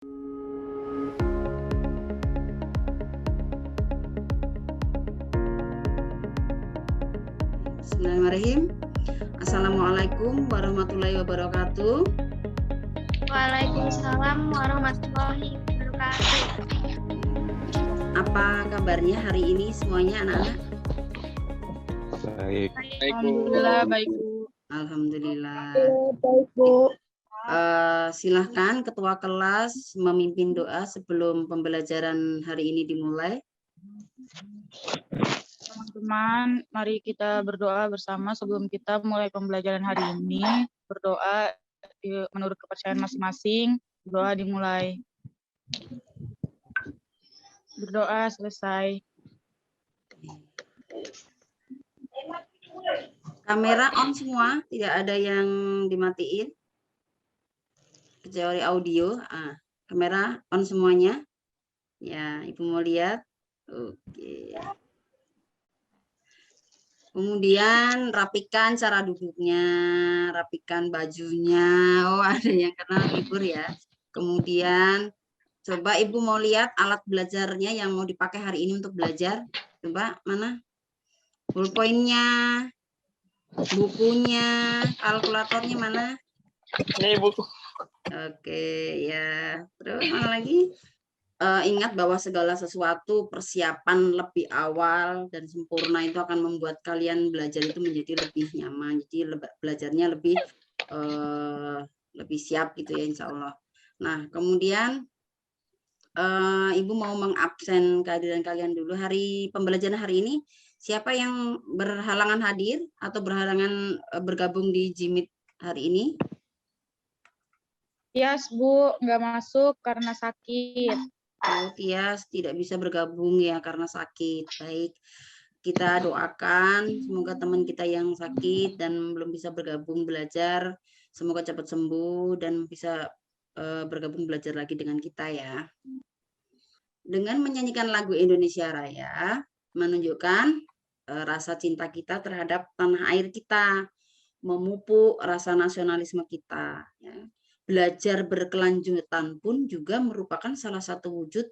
Bismillahirrahmanirrahim. Assalamualaikum warahmatullahi wabarakatuh. Waalaikumsalam warahmatullahi wabarakatuh. Apa kabarnya hari ini semuanya anak-anak? Baik. Alhamdulillah baik Bu. Alhamdulillah. Baik Bu. Silahkan ketua kelas memimpin doa sebelum pembelajaran hari ini dimulai. Teman-teman, mari kita berdoa bersama sebelum kita mulai pembelajaran hari ini. Berdoa menurut kepercayaan masing-masing. Berdoa dimulai. Berdoa selesai. Kamera on semua, tidak ada yang dimatiin. Kecuali audio. Kamera on semuanya. Ya, Ibu mau lihat. Oke. Kemudian rapikan cara duduknya, rapikan bajunya. Oh, ada yang kenal libur ya. Kemudian coba Ibu mau lihat alat belajarnya yang mau dipakai hari ini untuk belajar. Coba mana? Ballpoint-nya, bukunya, kalkulatornya mana? Ini buku. Oke, ya. Terus mana lagi? Ingat bahwa segala sesuatu persiapan lebih awal dan sempurna itu akan membuat kalian belajar itu menjadi lebih nyaman. Jadi belajarnya lebih siap gitu ya insya Allah. Nah kemudian Ibu mau mengabsen kehadiran kalian dulu. Hari pembelajaran hari ini siapa yang berhalangan hadir atau berhalangan bergabung di Jimit hari ini? Tias Bu, nggak masuk karena sakit. Oh, Tias tidak bisa bergabung ya karena sakit. Baik, kita doakan semoga teman kita yang sakit dan belum bisa bergabung belajar, semoga cepat sembuh dan bisa bergabung belajar lagi dengan kita ya. Dengan menyanyikan lagu Indonesia Raya, menunjukkan rasa cinta kita terhadap tanah air kita, memupuk rasa nasionalisme kita. Ya. Belajar berkelanjutan pun juga merupakan salah satu wujud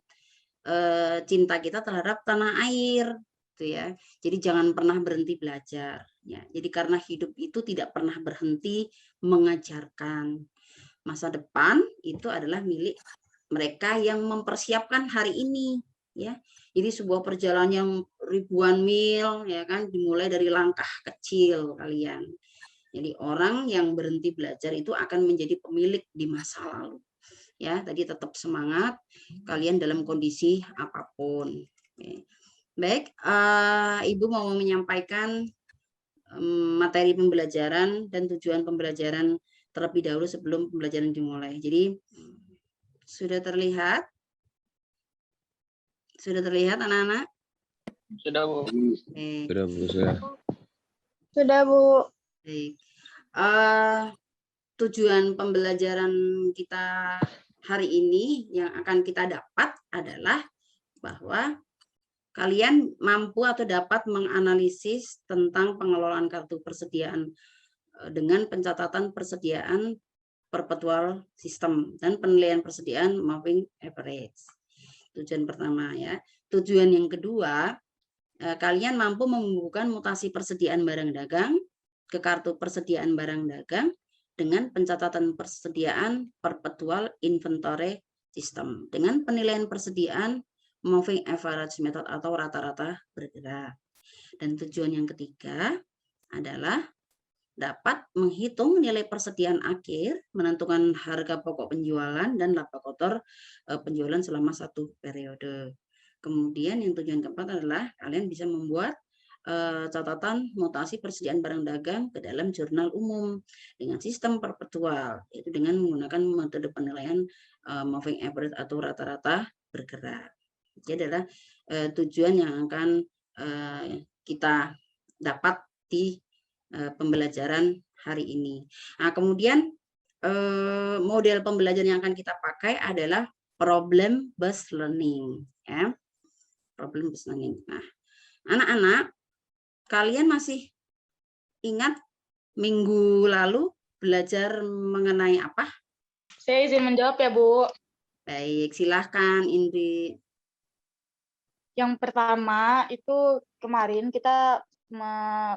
cinta kita terhadap tanah air, gitu ya. Jadi jangan pernah berhenti belajar. Ya. Jadi karena hidup itu tidak pernah berhenti mengajarkan. Masa depan itu adalah milik mereka yang mempersiapkan hari ini. Ya. Jadi sebuah perjalanan yang ribuan mil, ya kan, dimulai dari langkah kecil kalian. Jadi orang yang berhenti belajar itu akan menjadi pemilik di masa lalu. Ya, tadi tetap semangat kalian dalam kondisi apapun. Oke. Baik, Ibu mau menyampaikan materi pembelajaran dan tujuan pembelajaran terlebih dahulu sebelum pembelajaran dimulai. Jadi sudah terlihat? Sudah terlihat anak-anak? Sudah Bu. Oke. Sudah Bu. Sudah Bu. Baik. Tujuan pembelajaran kita hari ini yang akan kita dapat adalah bahwa kalian mampu atau dapat menganalisis tentang pengelolaan kartu persediaan dengan pencatatan persediaan perpetual system dan penilaian persediaan moving average. Tujuan pertama ya. Tujuan yang kedua, kalian mampu membukukan mutasi persediaan barang dagang ke kartu persediaan barang dagang dengan pencatatan persediaan perpetual inventory system dengan penilaian persediaan moving average method atau rata-rata bergerak. Dan tujuan yang ketiga adalah dapat menghitung nilai persediaan akhir, menentukan harga pokok penjualan dan laba kotor penjualan selama satu periode. Kemudian yang tujuan keempat adalah kalian bisa membuat catatan mutasi persediaan barang dagang ke dalam jurnal umum dengan sistem perpetual, yaitu dengan menggunakan metode penilaian moving average atau rata-rata bergerak. Jadi adalah tujuan yang akan kita dapat di pembelajaran hari ini. Nah, kemudian model pembelajaran yang akan kita pakai adalah problem based learning, ya. Problem based learning. Nah, anak-anak, kalian masih ingat minggu lalu belajar mengenai apa? Saya izin menjawab ya Bu. Baik, silahkan Indri. Yang pertama itu kemarin kita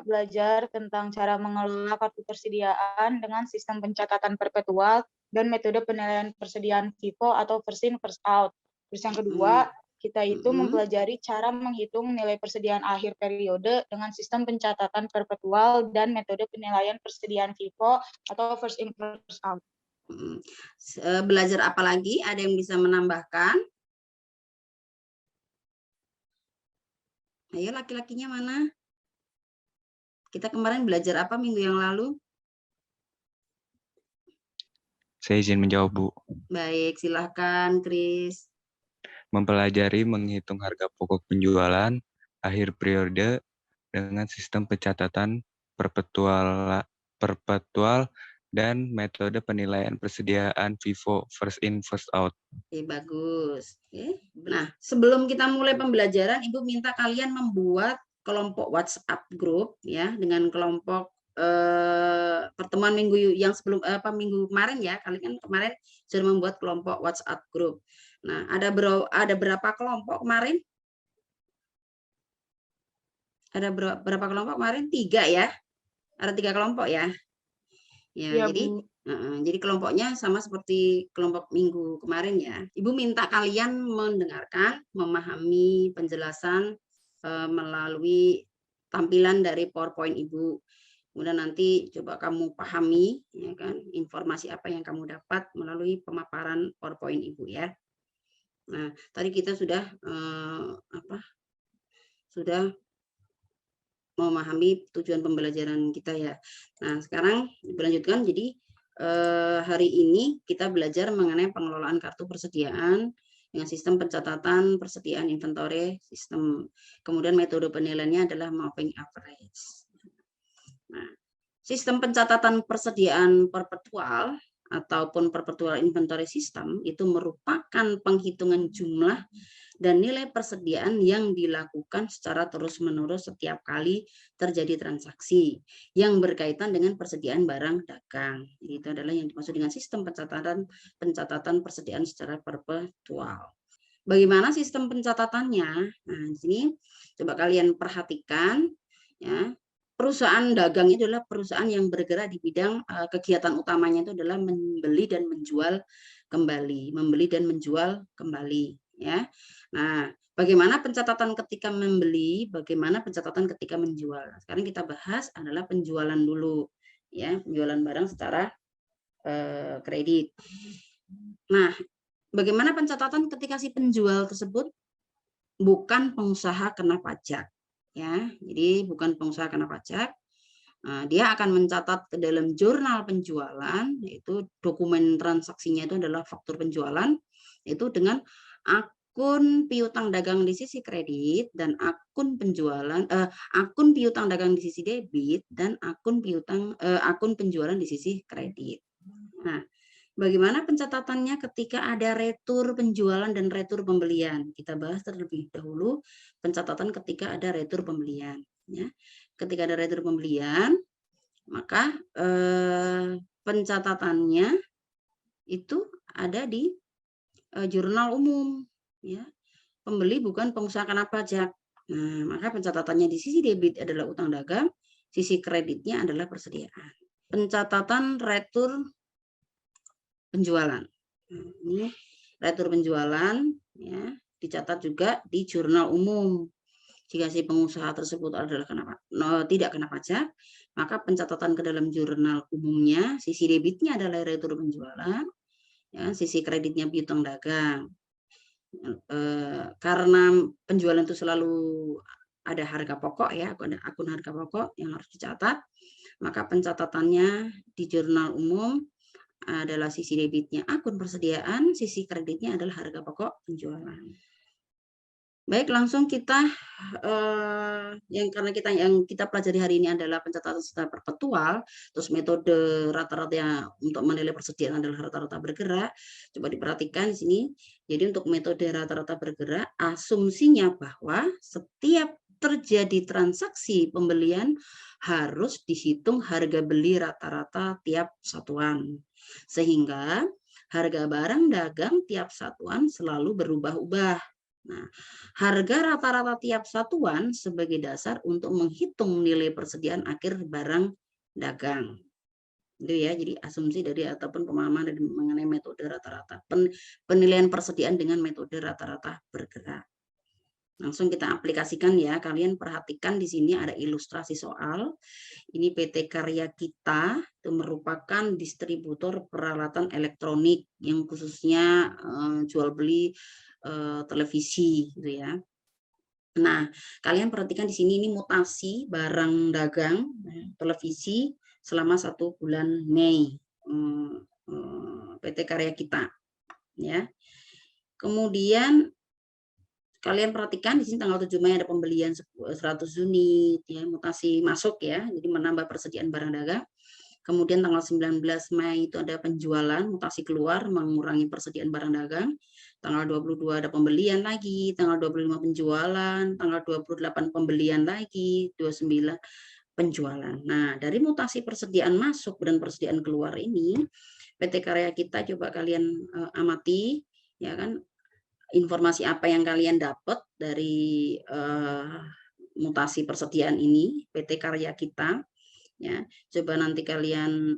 belajar tentang cara mengelola kartu persediaan dengan sistem pencatatan perpetual dan metode penilaian persediaan FIFO atau first in first out. Terus yang kedua, kita itu mempelajari cara menghitung nilai persediaan akhir periode dengan sistem pencatatan perpetual dan metode penilaian persediaan FIFO atau first in first out. Belajar apa lagi? Ada yang bisa menambahkan? Ayo, laki-lakinya mana? Kita kemarin belajar apa minggu yang lalu? Saya izin menjawab, Bu. Baik, silahkan, Kris. Mempelajari menghitung harga pokok penjualan akhir periode dengan sistem pencatatan perpetual dan metode penilaian persediaan FIFO first in first out. Oke, bagus. Oke. Nah, sebelum kita mulai pembelajaran, Ibu minta kalian membuat kelompok WhatsApp grup ya dengan kelompok pertemuan minggu yang sebelum minggu kemarin ya. Kalian kan kemarin sudah membuat kelompok WhatsApp grup. Nah, ada berapa kelompok kemarin? Ada berapa kelompok kemarin? 3 ya. Ada 3 kelompok ya. Ya, jadi kelompoknya sama seperti kelompok minggu kemarin ya. Ibu minta kalian mendengarkan, memahami penjelasan melalui tampilan dari PowerPoint Ibu. Kemudian nanti coba kamu pahami ya kan informasi apa yang kamu dapat melalui pemaparan PowerPoint Ibu ya. Nah, tadi kita sudah sudah memahami tujuan pembelajaran kita ya. Nah, sekarang dilanjutkan. Jadi hari ini kita belajar mengenai pengelolaan kartu persediaan dengan sistem pencatatan persediaan inventory sistem. Kemudian metode penilaiannya adalah moving average. Nah, sistem pencatatan persediaan perpetual ataupun perpetual inventory system itu merupakan penghitungan jumlah dan nilai persediaan yang dilakukan secara terus-menerus setiap kali terjadi transaksi yang berkaitan dengan persediaan barang dagang. Itu adalah yang dimaksud dengan sistem pencatatan persediaan secara perpetual. Bagaimana sistem pencatatannya? Nah, di sini coba kalian perhatikan ya. Perusahaan dagang itu adalah perusahaan yang bergerak di bidang kegiatan utamanya itu adalah membeli dan menjual kembali, ya. Nah, bagaimana pencatatan ketika membeli, bagaimana pencatatan ketika menjual. Sekarang kita bahas adalah penjualan dulu, ya, penjualan barang secara kredit. Nah, bagaimana pencatatan ketika si penjual tersebut bukan pengusaha kena pajak. Ya, jadi bukan pengusaha kena pajak, dia akan mencatat ke dalam jurnal penjualan, yaitu dokumen transaksinya itu adalah faktur penjualan, itu dengan akun piutang dagang di sisi kredit dan akun piutang dagang di sisi debit dan akun penjualan di sisi kredit. Nah, bagaimana pencatatannya ketika ada retur penjualan dan retur pembelian? Kita bahas terlebih dahulu pencatatan ketika ada retur pembelian. Ya. Ketika ada retur pembelian, maka pencatatannya itu ada di jurnal umum. Ya. Pembeli bukan pengusaha kena pajak. Nah, maka pencatatannya di sisi debit adalah utang dagang, sisi kreditnya adalah persediaan. Pencatatan retur penjualan. Ini retur penjualan ya, dicatat juga di jurnal umum. Jika si pengusaha tersebut adalah tidak kena pajak, maka pencatatan ke dalam jurnal umumnya sisi debitnya adalah retur penjualan, ya, sisi kreditnya piutang dagang. Karena penjualan itu selalu ada harga pokok ya, ada akun harga pokok yang harus dicatat, maka pencatatannya di jurnal umum adalah sisi debitnya akun persediaan, sisi kreditnya adalah harga pokok penjualan. Baik, langsung kita yang kita pelajari hari ini adalah pencatatan secara perpetual, terus metode rata-rata untuk menilai persediaan adalah rata-rata bergerak. Coba diperhatikan di sini. Jadi untuk metode rata-rata bergerak, asumsinya bahwa setiap terjadi transaksi pembelian harus dihitung harga beli rata-rata tiap satuan. Sehingga harga barang dagang tiap satuan selalu berubah-ubah. Nah, harga rata-rata tiap satuan sebagai dasar untuk menghitung nilai persediaan akhir barang dagang. Itu ya, jadi asumsi dari ataupun pemahaman dari mengenai metode rata-rata. Penilaian persediaan dengan metode rata-rata bergerak. Langsung kita aplikasikan ya. Kalian perhatikan di sini ada ilustrasi soal. Ini PT Karya Kita, itu merupakan distributor peralatan elektronik yang khususnya jual beli televisi gitu ya. Nah, kalian perhatikan di sini ini mutasi barang dagang televisi selama 1 bulan Mei PT Karya Kita ya. Kemudian kalian perhatikan di sini tanggal 7 Mei ada pembelian 100 unit ya, mutasi masuk ya, jadi menambah persediaan barang dagang. Kemudian tanggal 19 Mei itu ada penjualan, mutasi keluar, mengurangi persediaan barang dagang. Tanggal 22 ada pembelian lagi, tanggal 25 penjualan, tanggal 28 pembelian lagi, 29 penjualan. Nah, dari mutasi persediaan masuk dan persediaan keluar ini, PT Karya Kita coba kalian amati, ya kan, informasi apa yang kalian dapat dari mutasi persediaan ini, PT Karya Kita. Ya, coba nanti kalian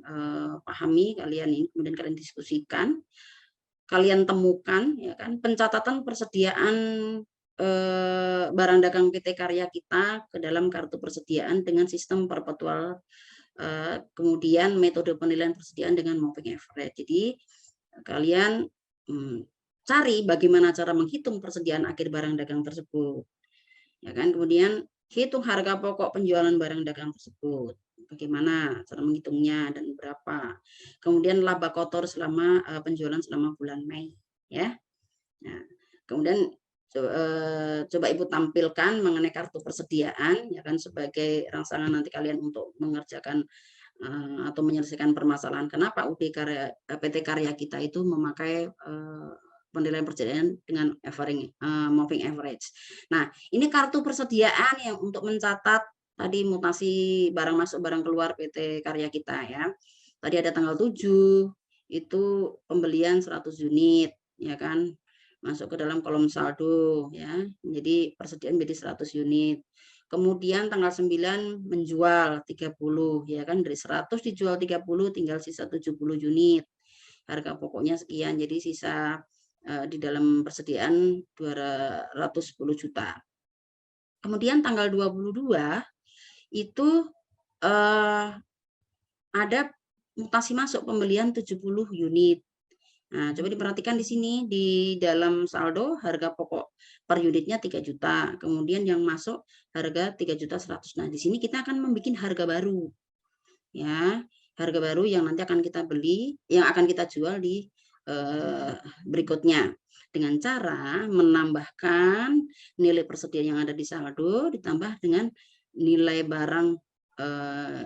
pahami, kalian ini kemudian kalian diskusikan, kalian temukan ya kan pencatatan persediaan barang dagang PT Karya Kita ke dalam kartu persediaan dengan sistem perpetual, kemudian metode penilaian persediaan dengan moving average. Jadi kalian cari bagaimana cara menghitung persediaan akhir barang dagang tersebut, ya kan, kemudian hitung harga pokok penjualan barang dagang tersebut. Bagaimana cara menghitungnya dan berapa. Kemudian laba kotor selama penjualan selama bulan Mei, ya. Nah, kemudian coba Ibu tampilkan mengenai kartu persediaan, ya kan, sebagai rangsangan nanti kalian untuk mengerjakan atau menyelesaikan permasalahan kenapa PT Karya Kita itu memakai penilaian persediaan dengan moving average. Nah, ini kartu persediaan yang untuk mencatat tadi mutasi barang masuk barang keluar PT Karya Kita ya. Tadi ada tanggal 7 itu pembelian 100 unit ya kan, masuk ke dalam kolom saldo ya. Jadi persediaan menjadi 100 unit. Kemudian tanggal 9 menjual 30 ya kan, dari 100 dijual 30 tinggal sisa 70 unit. Harga pokoknya sekian, jadi sisa di dalam persediaan 210 juta. Kemudian tanggal 22 itu ada mutasi masuk pembelian 70 unit. Nah, coba diperhatikan di sini di dalam saldo harga pokok per unitnya 3 juta. Kemudian yang masuk harga 3.100.000. Nah, di sini kita akan membuat harga baru. Ya, harga baru yang nanti akan kita beli, yang akan kita jual di berikutnya dengan cara menambahkan nilai persediaan yang ada di saldo ditambah dengan nilai barang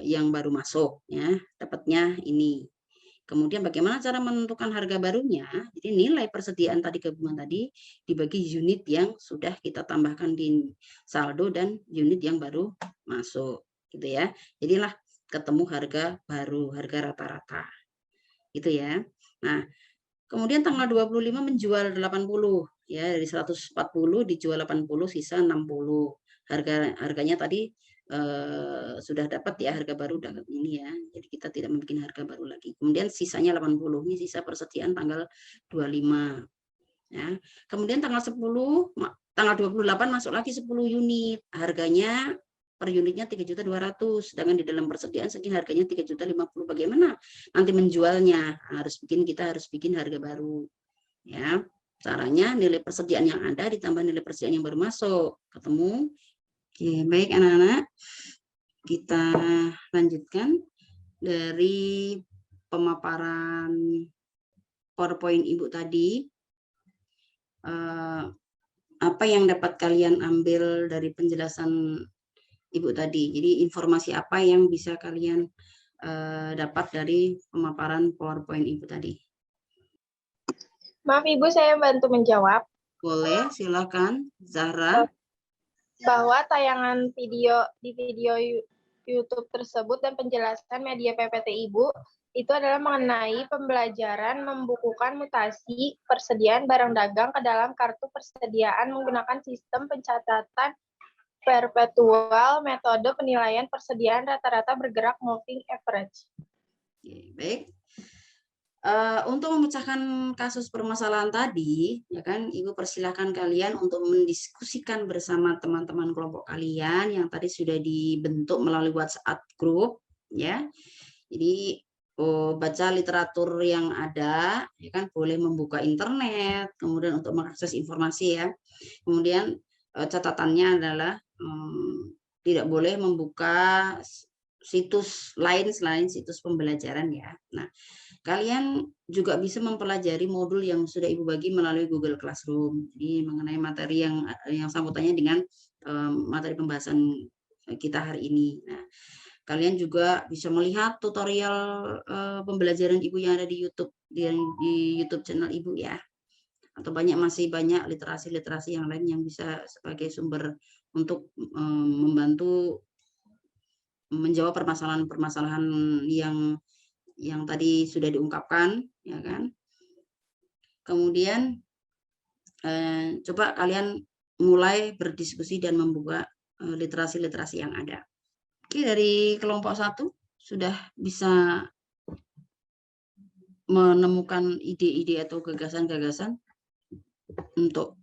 yang baru masuk ya, dapatnya ini. Kemudian bagaimana cara menentukan harga barunya? Jadi nilai persediaan tadi gabungan tadi dibagi unit yang sudah kita tambahkan di saldo dan unit yang baru masuk gitu ya. Jadilah ketemu harga baru, harga rata-rata. Gitu ya. Nah, kemudian tanggal 25 menjual 80 ya, dari 140 dijual 80, sisa 60. Harganya tadi sudah dapat ya harga baru ini ya. Jadi kita tidak membuat harga baru lagi. Kemudian sisanya 80. Ini sisa persediaan tanggal 25. Ya. Kemudian tanggal 10 tanggal 28 masuk lagi 10 unit. Harganya per unitnya 3.200.000. Sedangkan di dalam persediaan segini harganya 3.050.000. Bagaimana nanti menjualnya? Kita harus bikin harga baru. Ya. Caranya nilai persediaan yang ada ditambah nilai persediaan yang baru masuk. Ketemu. Oke, baik anak-anak, kita lanjutkan dari pemaparan PowerPoint Ibu tadi. Apa yang dapat kalian ambil dari penjelasan Ibu tadi? Jadi informasi apa yang bisa kalian dapat dari pemaparan PowerPoint Ibu tadi? Maaf Ibu, saya bantu menjawab. Boleh, silakan Zahra. Bahwa tayangan video di video YouTube tersebut dan penjelasan media PPT Ibu itu adalah mengenai pembelajaran membukukan mutasi persediaan barang dagang ke dalam kartu persediaan menggunakan sistem pencatatan perpetual, metode penilaian persediaan rata-rata bergerak moving average. Oke, baik. Untuk memecahkan kasus permasalahan tadi, ya kan, Ibu persilahkan kalian untuk mendiskusikan bersama teman-teman kelompok kalian yang tadi sudah dibentuk melalui WhatsApp group, ya. Jadi baca literatur yang ada, ya kan, boleh membuka internet, kemudian untuk mengakses informasi ya. Kemudian catatannya adalah tidak boleh membuka situs lain selain situs pembelajaran ya. Nah, kalian juga bisa mempelajari modul yang sudah Ibu bagi melalui Google Classroom. Jadi mengenai materi yang sambutannya dengan materi pembahasan kita hari ini. Nah, kalian juga bisa melihat tutorial pembelajaran Ibu yang ada di YouTube di YouTube channel Ibu ya. Atau masih banyak literasi-literasi yang lain yang bisa sebagai sumber untuk membantu menjawab permasalahan-permasalahan yang tadi sudah diungkapkan, ya kan. Kemudian coba kalian mulai berdiskusi dan membuka literasi-literasi yang ada. Oke, dari kelompok 1 sudah bisa menemukan ide-ide atau gagasan-gagasan untuk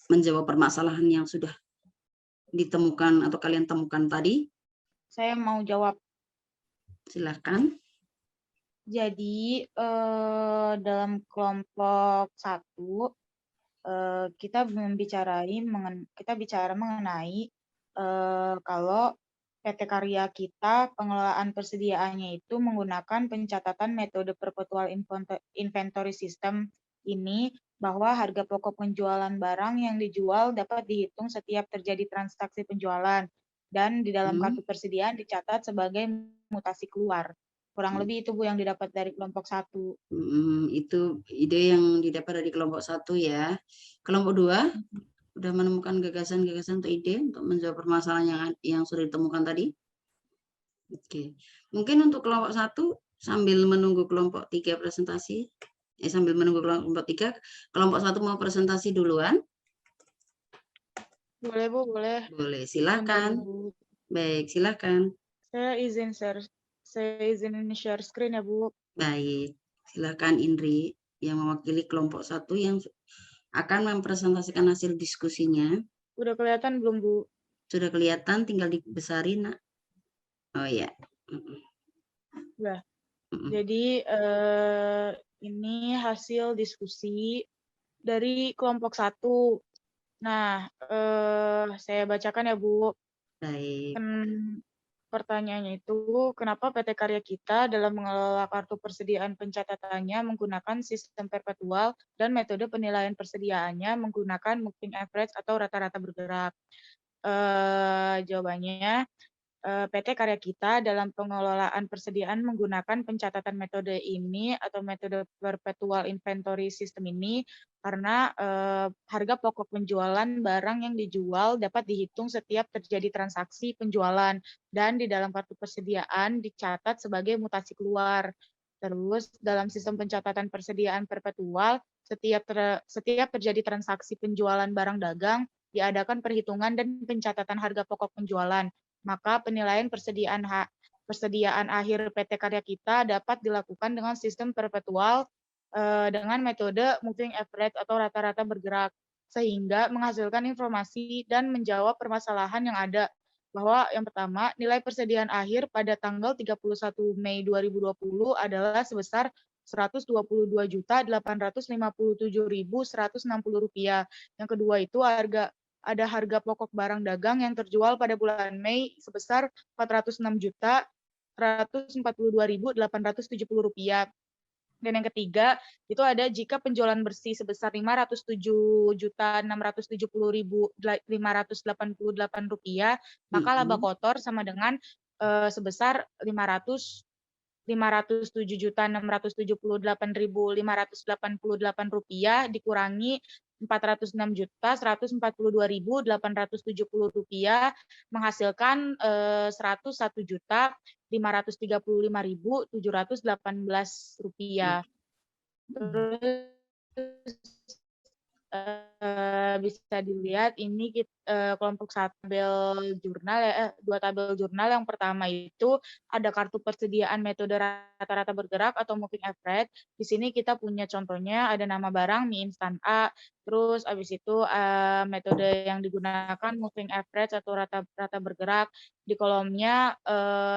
menjawab permasalahan yang sudah ditemukan atau kalian temukan tadi. Saya mau jawab. Silakan. Jadi dalam kelompok 1 kita bicara mengenai kalau PT Karya kita pengelolaan persediaannya itu menggunakan pencatatan metode perpetual inventory system ini, bahwa harga pokok penjualan barang yang dijual dapat dihitung setiap terjadi transaksi penjualan dan di dalam kartu persediaan dicatat sebagai mutasi keluar. Kurang lebih itu Bu yang didapat dari kelompok 1. Itu ide yang didapat dari kelompok 1 ya. Kelompok 2 sudah menemukan gagasan-gagasan atau ide untuk menjawab permasalahan yang sudah ditemukan tadi. Oke. Mungkin untuk kelompok 1 sambil menunggu kelompok 3 presentasi, sambil menunggu kelompok 3, kelompok 1 mau presentasi duluan? Boleh Bu, boleh. Boleh, silakan. Baik, silakan. Saya izin share screen ya Bu. Baik, silakan Indri yang mewakili kelompok 1 yang akan mempresentasikan hasil diskusinya. Udah kelihatan belum Bu? Sudah kelihatan, tinggal dibesarin nak. Oh ya. Udah. Jadi ini hasil diskusi dari kelompok 1. Nah, saya bacakan ya Bu. Baik. Pertanyaannya itu, kenapa PT Karya kita dalam mengelola kartu persediaan pencatatannya menggunakan sistem perpetual dan metode penilaian persediaannya menggunakan moving average atau rata-rata bergerak? Jawabannya, PT Karya kita dalam pengelolaan persediaan menggunakan pencatatan metode ini atau metode perpetual inventory system ini karena harga pokok penjualan barang yang dijual dapat dihitung setiap terjadi transaksi penjualan dan di dalam kartu persediaan dicatat sebagai mutasi keluar. Terus dalam sistem pencatatan persediaan perpetual, setiap terjadi transaksi penjualan barang dagang diadakan perhitungan dan pencatatan harga pokok penjualan. Maka penilaian persediaan akhir PT Karya kita dapat dilakukan dengan sistem perpetual dengan metode moving average atau rata-rata bergerak, sehingga menghasilkan informasi dan menjawab permasalahan yang ada. Bahwa yang pertama, nilai persediaan akhir pada tanggal 31 Mei 2020 adalah sebesar Rp122.857.160. Yang kedua itu ada harga pokok barang dagang yang terjual pada bulan Mei sebesar Rp406.142.870. Dan yang ketiga, itu ada jika penjualan bersih sebesar Rp507.670.588, maka laba kotor sama dengan sebesar Rp507.678.588 dikurangi Rp406.142.870 menghasilkan Rp535.718. Terus bisa dilihat ini kelompok 1 tabel jurnal ya, 2 tabel jurnal. Yang pertama itu ada kartu persediaan metode rata-rata bergerak atau moving average. Di sini kita punya contohnya ada nama barang mie instan A, terus habis itu metode yang digunakan moving average atau rata-rata bergerak. Di kolomnya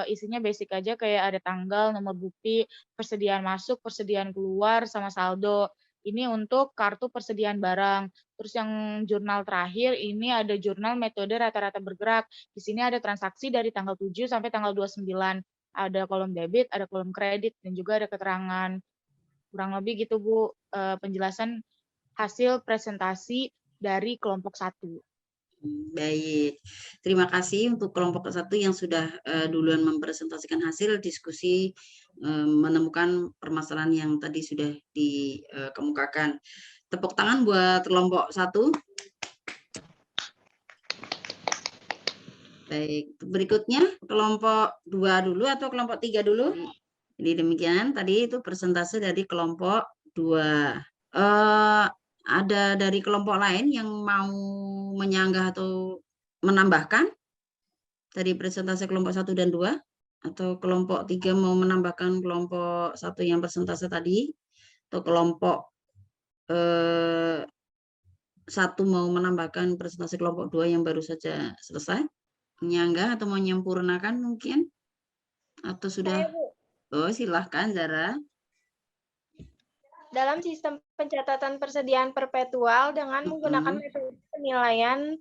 isinya basic aja, kayak ada tanggal, nomor bukti, persediaan masuk, persediaan keluar, sama saldo. Ini untuk kartu persediaan barang. Terus yang jurnal terakhir ini ada jurnal metode rata-rata bergerak. Di sini ada transaksi dari tanggal 7 sampai tanggal 29. Ada kolom debit, ada kolom kredit, dan juga ada keterangan. Kurang lebih gitu, Bu, penjelasan hasil presentasi dari kelompok 1. Baik, terima kasih untuk kelompok 1 yang sudah duluan mempresentasikan hasil diskusi menemukan permasalahan yang tadi sudah dikemukakan. Tepuk tangan buat kelompok 1. Baik, berikutnya kelompok 2 dulu atau kelompok 3 dulu? Jadi demikian tadi itu presentase dari kelompok 2. Ada dari kelompok lain yang mau menyanggah atau menambahkan dari presentase kelompok 1 dan 2? Atau kelompok 3 mau menambahkan kelompok 1 yang presentase tadi? Atau kelompok 1 mau menambahkan presentasi kelompok 2 yang baru saja selesai? Menyanggah atau mau menyempurnakan mungkin? Atau sudah? Oh, silahkan Zara. Dalam sistem pencatatan persediaan perpetual dengan menggunakan metode penilaian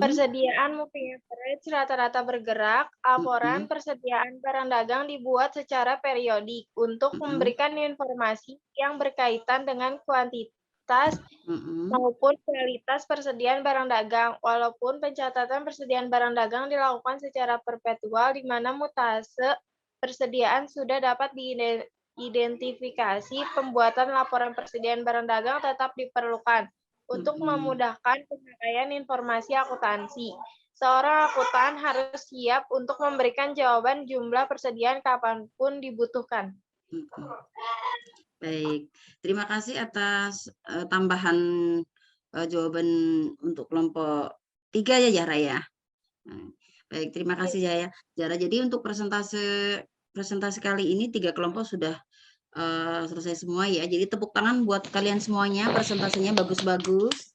persediaan moving average rata-rata bergerak, laporan persediaan barang dagang dibuat secara periodik untuk memberikan informasi yang berkaitan dengan kuantitas maupun kualitas persediaan barang dagang. Walaupun pencatatan persediaan barang dagang dilakukan secara perpetual, di mana mutase persediaan sudah dapat diidentifikasi, pembuatan laporan persediaan barang dagang tetap diperlukan untuk memudahkan penyelesaian informasi akuntansi. Seorang akuntan harus siap untuk memberikan jawaban jumlah persediaan kapanpun dibutuhkan. Baik, terima kasih atas tambahan jawaban untuk kelompok 3 ya Zara ya. Baik, terima kasih Zara. Jadi untuk presentasi kali ini 3 kelompok sudah selesai semua ya. Jadi tepuk tangan buat kalian semuanya, presentasinya bagus-bagus.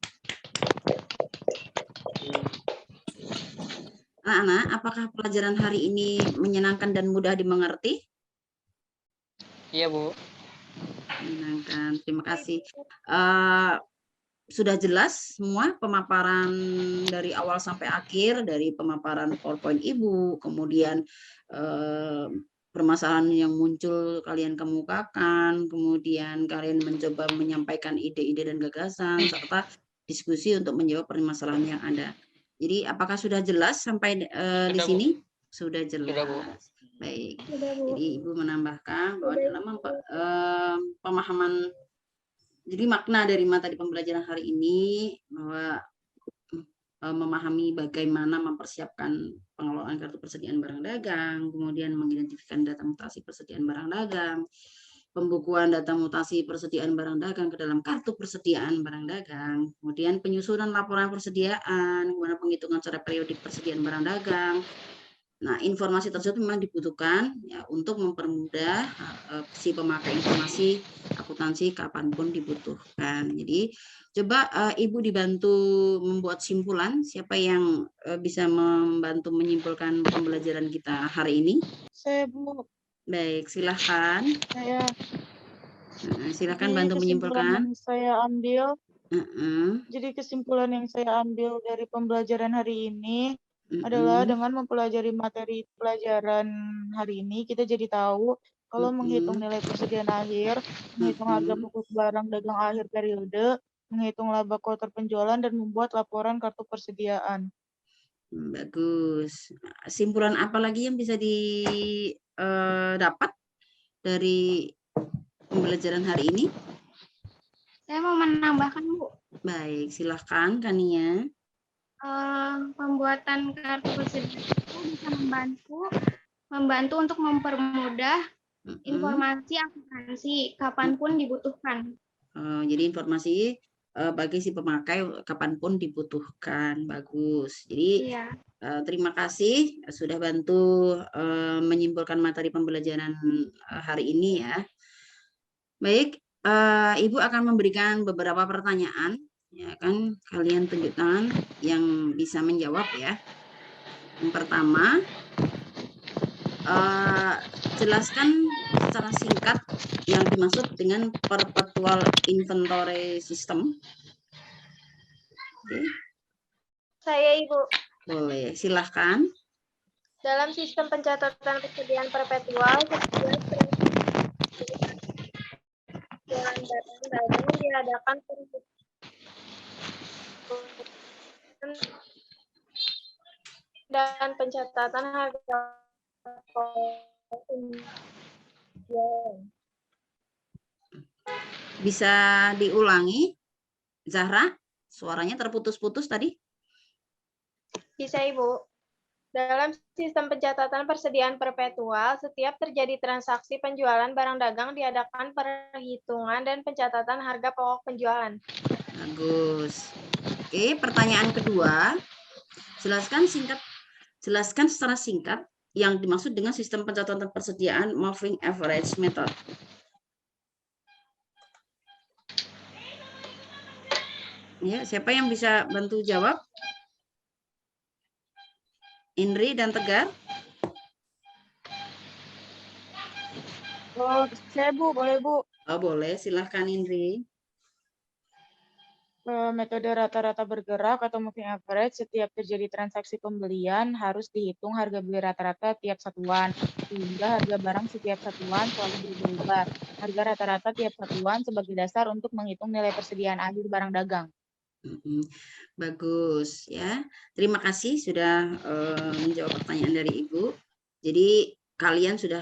Anak-anak, apakah pelajaran hari ini menyenangkan dan mudah dimengerti? Iya, Bu. Menyenangkan, terima kasih. Sudah jelas semua pemaparan dari awal sampai akhir, dari pemaparan PowerPoint Ibu, kemudian permasalahan yang muncul kalian kemukakan, kemudian kalian mencoba menyampaikan ide-ide dan gagasan, serta diskusi untuk menjawab permasalahan yang ada. Jadi apakah sudah jelas sampai di sini? Bu. Sudah jelas. Sudah, Bu. Baik. Sudah, Bu. Jadi Ibu menambahkan bahwa dalam pemahaman, jadi makna dari materi pembelajaran hari ini bahwa memahami bagaimana mempersiapkan pengelolaan kartu persediaan barang dagang, kemudian mengidentifikasi data mutasi persediaan barang dagang, pembukuan data mutasi persediaan barang dagang ke dalam kartu persediaan barang dagang, kemudian penyusunan laporan persediaan, kemudian penghitungan secara periodik persediaan barang dagang. Nah, informasi tersebut memang dibutuhkan ya untuk mempermudah si pemakai informasi akuntansi kapanpun dibutuhkan. Jadi coba Ibu dibantu membuat simpulan. Siapa yang bisa membantu menyimpulkan pembelajaran kita hari ini? Saya, Bu. Baik, silahkan. Saya. Silahkan bantu menyimpulkan. Yang saya ambil. Jadi kesimpulan yang saya ambil dari pembelajaran hari ini adalah dengan mempelajari materi pelajaran hari ini, kita jadi tahu kalau menghitung nilai persediaan akhir, menghitung harga pokok barang dagang akhir periode, menghitung laba kuartal penjualan, dan membuat laporan kartu persediaan. Bagus. Simpulan apa lagi yang bisa didapat dari pembelajaran hari ini? Saya mau menambahkan, Bu. Baik, silahkan Kania. Pembuatan kartu persediaan itu bisa membantu membantu untuk mempermudah Mm-mm. informasi akuntansi kapanpun dibutuhkan. Jadi informasi bagi si pemakai kapanpun dibutuhkan. Bagus. Jadi Iya. terima kasih sudah bantu menyimpulkan materi pembelajaran hari ini ya. Baik, Ibu akan memberikan beberapa pertanyaan, ya kan? Kalian tunjuk tangan yang bisa menjawab ya. Yang pertama, jelaskan secara singkat yang dimaksud dengan perpetual inventory system. Oke, Saya Ibu. boleh, silahkan. Dalam sistem pencatatan persediaan perpetual, setiap transaksi barang dagang diadakan dan pencatatan harga Bisa diulangi, Zahra? Suaranya terputus-putus tadi. Bisa Ibu. Dalam sistem pencatatan persediaan perpetual, setiap terjadi transaksi penjualan barang dagang diadakan perhitungan dan pencatatan harga pokok penjualan. Bagus. Oke, pertanyaan kedua. Jelaskan secara singkat yang dimaksud dengan sistem pencatatan persediaan moving average method. Ya, siapa yang bisa bantu jawab? Indri dan Tegar? Oh, saya Bu, boleh Bu. Oh, boleh, silahkan Indri. Metode rata-rata bergerak atau moving average, setiap terjadi transaksi pembelian harus dihitung harga beli rata-rata tiap satuan, sehingga harga barang setiap satuan selalu berubah. Harga rata-rata tiap satuan sebagai dasar untuk menghitung nilai persediaan akhir barang dagang. Bagus ya. Terima kasih sudah menjawab pertanyaan dari Ibu. Jadi kalian sudah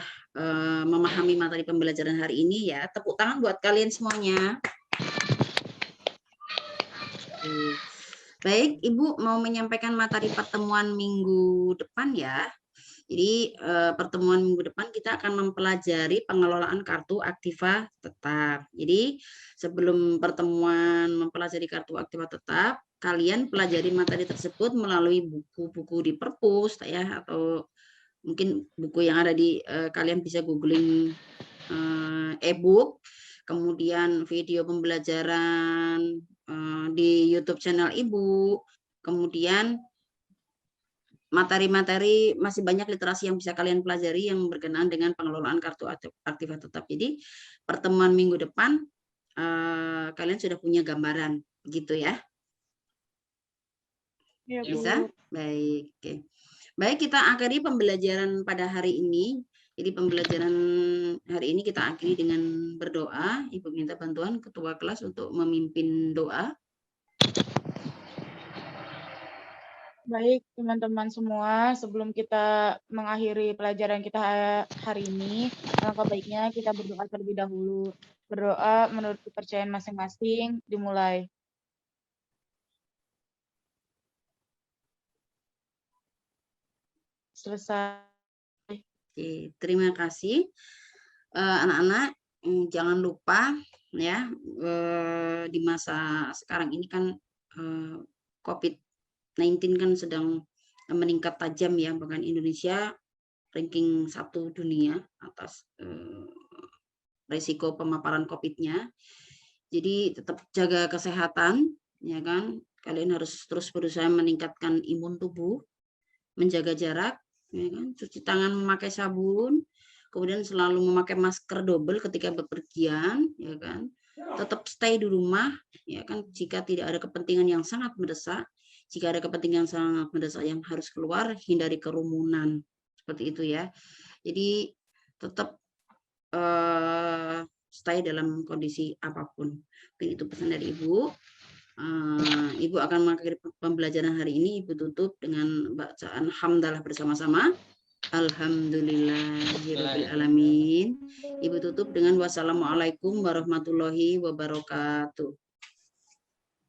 memahami materi pembelajaran hari ini ya. Tepuk tangan buat kalian semuanya. Baik, Ibu mau menyampaikan materi pertemuan minggu depan ya. Jadi pertemuan minggu depan kita akan mempelajari pengelolaan kartu Aktiva Tetap. Jadi sebelum pertemuan mempelajari kartu Aktiva Tetap, kalian pelajari materi tersebut melalui buku-buku di perpus ya, atau mungkin buku yang ada di kalian bisa googling e-book, kemudian video pembelajaran di YouTube channel Ibu, kemudian materi-materi masih banyak literasi yang bisa kalian pelajari yang berkenaan dengan pengelolaan kartu Aktiva Tetap. Jadi pertemuan minggu depan kalian sudah punya gambaran, gitu ya? Ya, Bisa? Bu. Baik. Oke. Baik, kita akhiri pembelajaran pada hari ini. Jadi pembelajaran hari ini kita akhiri dengan berdoa. Ibu minta bantuan ketua kelas untuk memimpin doa. Baik, teman-teman semua, sebelum kita mengakhiri pelajaran kita hari ini, alangkah baiknya kita berdoa terlebih dahulu. Berdoa menurut kepercayaan masing-masing, dimulai. Selesai. Oke, terima kasih. Anak-anak, jangan lupa ya, di masa sekarang ini kan COVID-19 kan sedang meningkat tajam ya, bahkan Indonesia ranking 1 dunia atas risiko pemaparan COVID-nya. Jadi tetap jaga kesehatan, ya kan. Kalian harus terus berusaha meningkatkan imun tubuh, menjaga jarak, ya kan, cuci tangan memakai sabun, kemudian selalu memakai masker double ketika bepergian, ya kan. Tetap stay di rumah, ya kan. Jika tidak ada kepentingan yang sangat mendesak, jika ada kepentingan sangat mendesak yang harus keluar, hindari kerumunan, seperti itu ya. Jadi tetap stay dalam kondisi apapun. Mungkin itu pesan dari Ibu. Ibu akan mengakhiri pembelajaran hari ini. Ibu tutup dengan bacaan hamdalah bersama-sama. Alhamdulillahirabbil alamin. Ibu tutup dengan wassalamualaikum warahmatullahi wabarakatuh.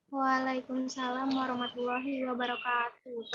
Waalaikumsalam warahmatullahi wabarakatuh.